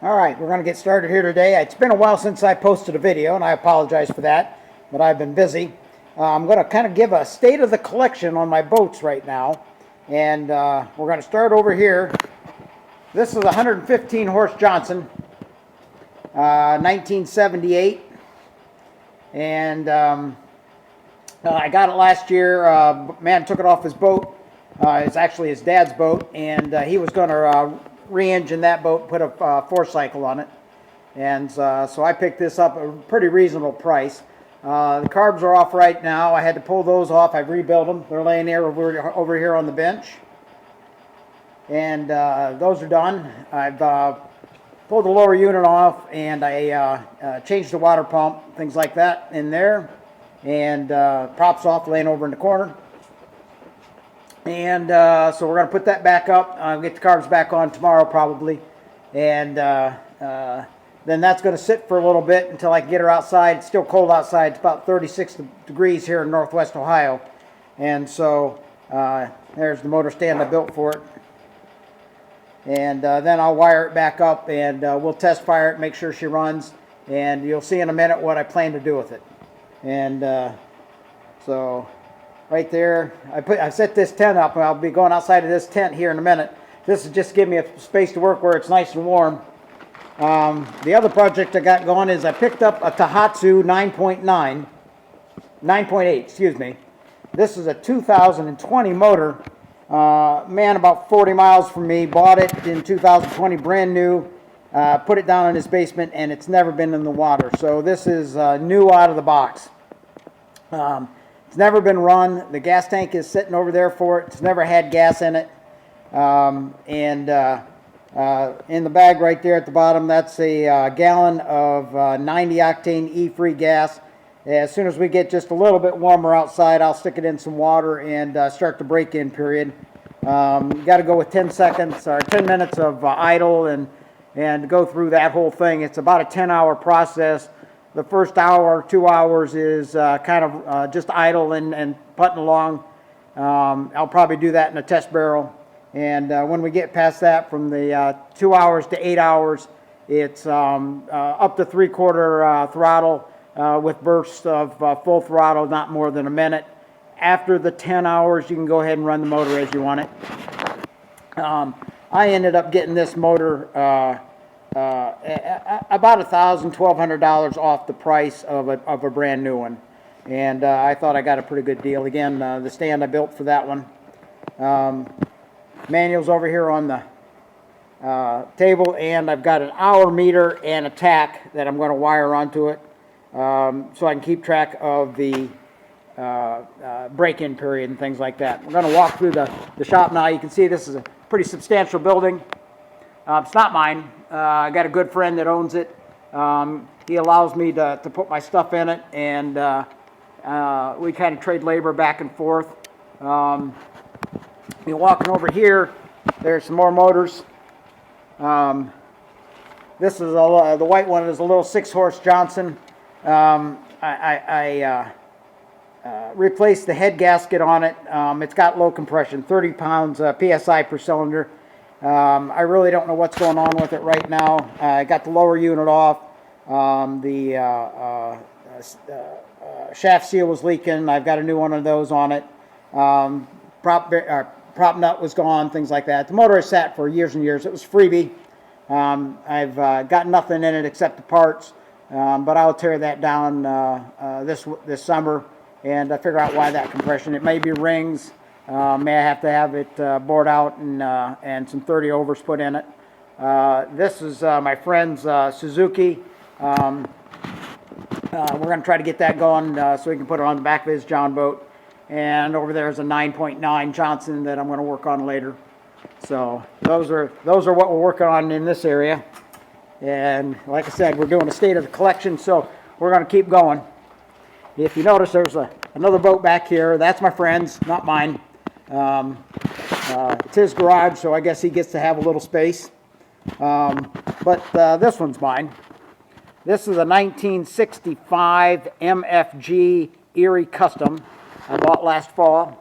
All right, we're going to get started here today. It's been a while since I posted a video, and I apologize for that, but I've been busy. I'm going to kind of give a state of the collection on my boats right now, and we're going to start over here. This is a 115 horse Johnson, 1978, and I got it last year. Man took it off his boat. It's actually his dad's boat, and he was going to re-engine that boat, put a 4-cycle on it, and so I picked this up at a pretty reasonable price. The carbs are off right now. I had to pull those off. I've rebuilt them. They're laying there over here on the bench, and those are done. I've pulled the lower unit off, and I changed the water pump, things like that in there, and props off, laying over in the corner. And so we're going to put that back up. Get the carbs back on tomorrow probably. And then that's going to sit for a little bit until I can get her outside. It's still cold outside. It's about 36 degrees here in northwest Ohio. And so there's the motor stand I built for it. And then I'll wire it back up, and we'll test fire it, make sure she runs. And you'll see in a minute what I plan to do with it. And so right there, I set this tent up, and I'll be going outside of this tent here in a minute. This is just to give me a space to work where it's nice and warm. The other project I got going is I picked up a Tohatsu 9.8, excuse me. This is a 2020 motor. Man about 40 miles from me, bought it in 2020, brand new. Put it down in his basement, and it's never been in the water. So this is new out of the box. It's never been run. The gas tank is sitting over there for it. It's never had gas in it. In the bag right there at the bottom, that's a gallon of 90 octane E-free gas. As soon as we get just a little bit warmer outside, I'll stick it in some water and start the break-in period. You got to go with 10 seconds or 10 minutes of idle and go through that whole thing. It's about a 10-hour process. The first hour, 2 hours is kind of just idle and putting along. I'll probably do that in a test barrel. And when we get past that, from the 2 hours to 8 hours, it's up to 3/4 throttle with bursts of full throttle, not more than a minute. After the 10 hours, you can go ahead and run the motor as you want it. I ended up getting this motor about $1,000–1,200 off the price of a brand new one, and I thought I got a pretty good deal. Again, the stand I built for that one. Manual's over here on the table, and I've got an hour meter and a tack that I'm going to wire onto it, so I can keep track of the break-in period and things like that. We're going to walk through the shop now. You can see this is a pretty substantial building. It's not mine. I got a good friend that owns it. He allows me to put my stuff in it, and we kind of trade labor back and forth. You're walking over here, there's some more motors. This is the white one is a little 6-horse Johnson. I replaced the head gasket on it. It's got low compression, 30 pounds PSI per cylinder. I really don't know what's going on with it right now. I got the lower unit off. The shaft seal was leaking. I've got a new one of those on it. Prop nut was gone, things like that. The motor has sat for years and years. It was freebie. I've got nothing in it except the parts, but I'll tear that down this summer and figure out why that compression. It may be rings. May I have to have it bored out and some 30 overs put in it. This is my friend's Suzuki. We're going to try to get that going so we can put it on the back of his John boat. And over there is a 9.9 Johnson that I'm going to work on later. So those are what we're working on in this area. And like I said, we're doing a state of the collection, so we're going to keep going. If you notice, there's another boat back here. That's my friend's, not mine. It's his garage, so I guess he gets to have a little space. But this one's mine. This is a 1965 MFG Erie Custom I bought last fall,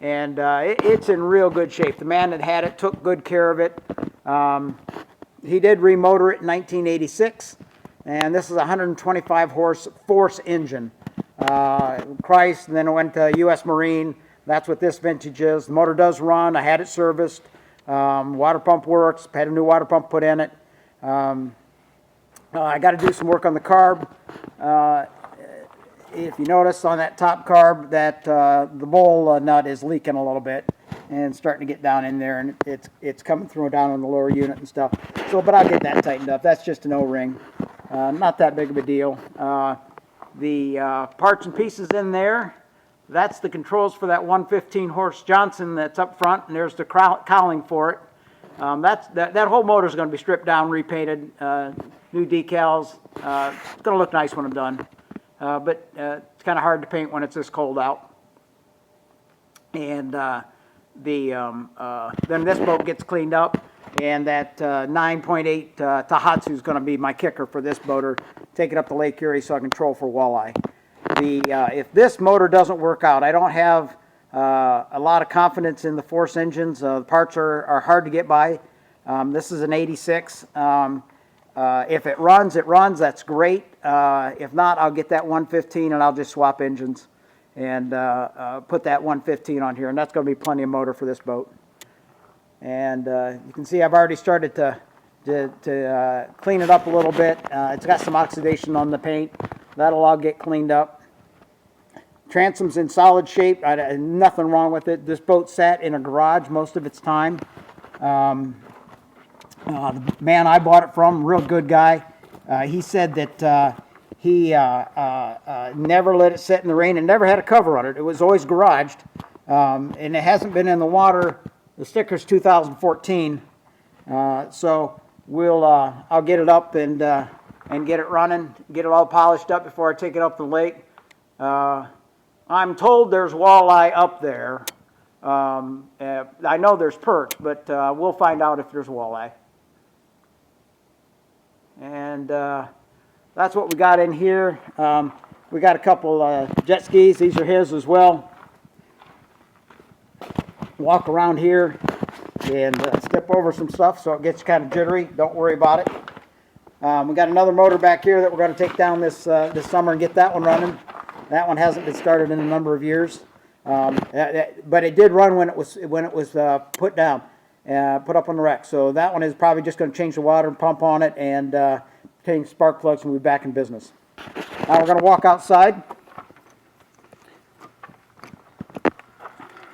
and it's in real good shape. The man that had it took good care of it. He did remotor it in 1986, and this is a 125 horse force engine. Christ, and then it went to U.S. Marine. That's what this vintage is. The motor does run. I had it serviced. Water pump works. Had a new water pump put in it. I got to do some work on the carb. If you notice on that top carb that the bowl nut is leaking a little bit and starting to get down in there, and it's coming through down on the lower unit and stuff. So, but I'll get that tightened up. That's just an O-ring. Not that big of a deal. The parts and pieces in there, that's the controls for that 115 horse Johnson that's up front, and there's the cowling for it. That whole motor is going to be stripped down, repainted, new decals. It's going to look nice when I'm done. But it's kind of hard to paint when it's this cold out. And then this boat gets cleaned up, and that 9.8 Tohatsu is going to be my kicker for this boater. Take it up to Lake Erie so I can troll for walleye. If this motor doesn't work out, I don't have a lot of confidence in the force engines. The parts are hard to get by. This is an 86. If it runs, it runs. That's great. If not, I'll get that 115 and I'll just swap engines and put that 115 on here. And that's going to be plenty of motor for this boat. And you can see I've already started to clean it up a little bit. It's got some oxidation on the paint. That'll all get cleaned up. Transom's in solid shape. Nothing wrong with it. This boat sat in a garage most of its time. The man I bought it from, real good guy, he said that he never let it sit in the rain and never had a cover on it. It was always garaged, and it hasn't been in the water. The sticker's 2014, so I'll get it up and get it running, get it all polished up before I take it up the lake. I'm told there's walleye up there. I know there's perch, but we'll find out if there's walleye. And that's what we got in here. We got a couple jet skis. These are his as well. Walk around here and step over some stuff so it gets kind of jittery. Don't worry about it. We got another motor back here that we're going to take down this summer and get that one running. That one hasn't been started in a number of years, but it did run when it was put down, put up on the wreck. So that one is probably just going to change the water and pump on it and change spark plugs, and we'll be back in business. Now we're going to walk outside,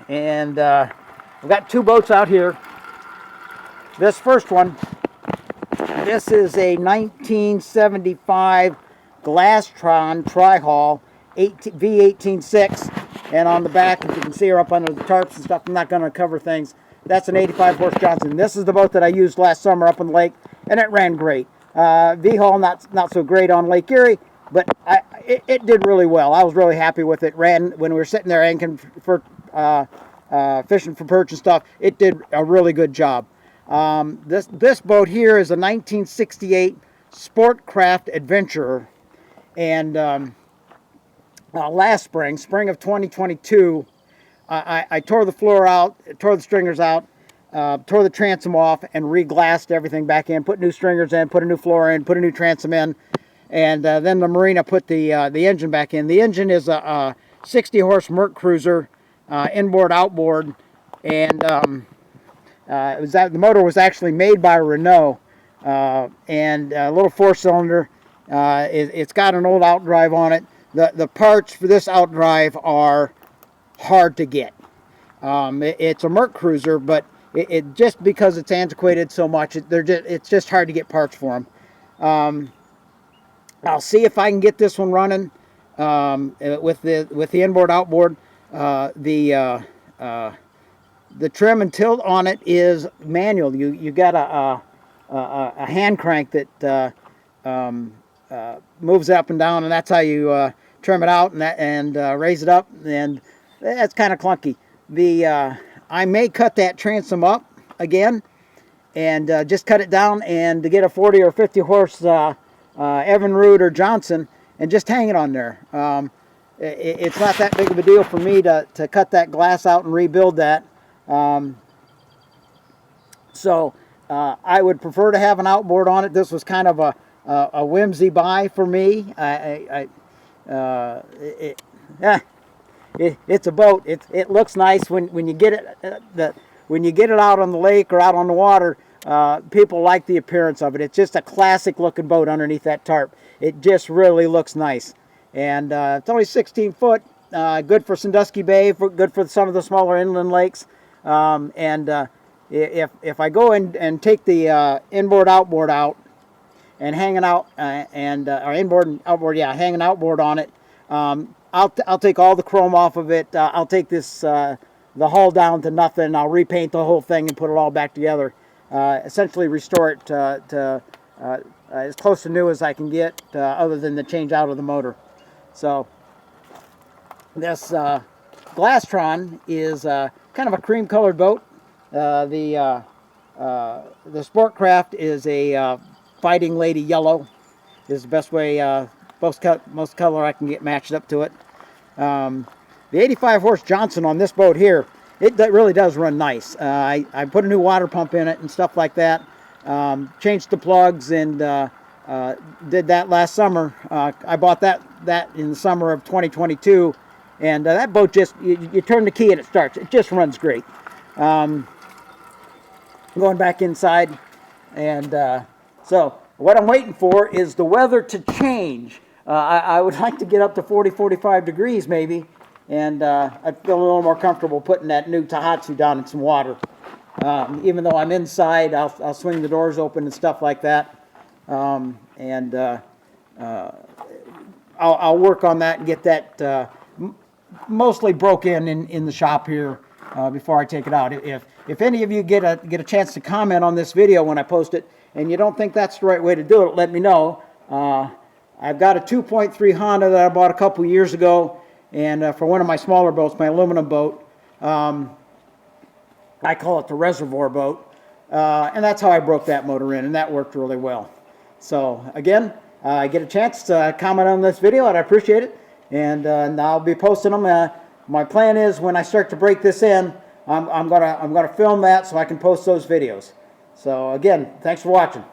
and we've got two boats out here. This first one, this is a 1975 Glastron Tri-Haul V18.6, and on the back, if you can see her up under the tarps and stuff, I'm not going to cover things. That's an 85 horse Johnson. This is the boat that I used last summer up on the lake, and it ran great. V-Haul not so great on Lake Erie, but it did really well. I was really happy with it. Ran when we were sitting there anchoring for fishing for perch and stuff. It did a really good job. This boat here is a 1968 Sportcraft Adventurer, and last spring of 2022, I tore the floor out, tore the stringers out, tore the transom off, and re-glassed everything back in, put new stringers in, put a new floor in, put a new transom in, and then the marina put the engine back in. The engine is a 60 horse Merc Cruiser, inboard, outboard, and the motor was actually made by Renault, and a little four-cylinder. It's got an old outdrive on it. The parts for this outdrive are hard to get. It's a Merc Cruiser, but it just because it's antiquated so much, it's just hard to get parts for them. I'll see if I can get this one running with the inboard outboard. The trim and tilt on it is manual. You got a hand crank that moves up and down, and that's how you trim it out and raise it up, and that's kind of clunky. I may cut that transom up again and just cut it down and to get a 40 or 50 horse Evinrude or Johnson and just hang it on there. It's not that big of a deal for me to cut that glass out and rebuild that. So I would prefer to have an outboard on it. This was kind of a whimsy buy for me. It's a boat. It looks nice when you get it when you get it out on the lake or out on the water. People like the appearance of it. It's just a classic looking boat underneath that tarp. It just really looks nice, and it's only 16 foot. Good for Sandusky Bay. Good for some of the smaller inland lakes. If I go and take the inboard outboard out and hang it out or inboard and outboard, yeah, hang an outboard on it. I'll take all the chrome off of it. I'll take this the hull down to nothing. I'll repaint the whole thing and put it all back together. Essentially restore it to as close to new as I can get, other than the change out of the motor. So this Glastron is kind of a cream colored boat. The Sportcraft is a Fighting Lady yellow. Is the best way, most color I can get matched up to it. The 85 horse Johnson on this boat here, it really does run nice. I put a new water pump in it and stuff like that. Changed the plugs and did that last summer. I bought that in the summer of 2022, and that boat just, you turn the key and it starts. It just runs great. Going back inside, and so what I'm waiting for is the weather to change. I would like to get up to 40-45 degrees maybe, and I'd feel a little more comfortable putting that new Tohatsu down in some water. Even though I'm inside, I'll swing the doors open and stuff like that, and I'll work on that and get that mostly broke in the shop here before I take it out. If any of you get a chance to comment on this video when I post it, and you don't think that's the right way to do it, let me know. I've got a 2.3 Honda that I bought a couple years ago, and for one of my smaller boats, my aluminum boat, I call it the reservoir boat, and that's how I broke that motor in, and that worked really well. So again, get a chance to comment on this video, and I appreciate it, and I'll be posting them. My plan is when I start to break this in, I'm gonna film that so I can post those videos. So again, thanks for watching.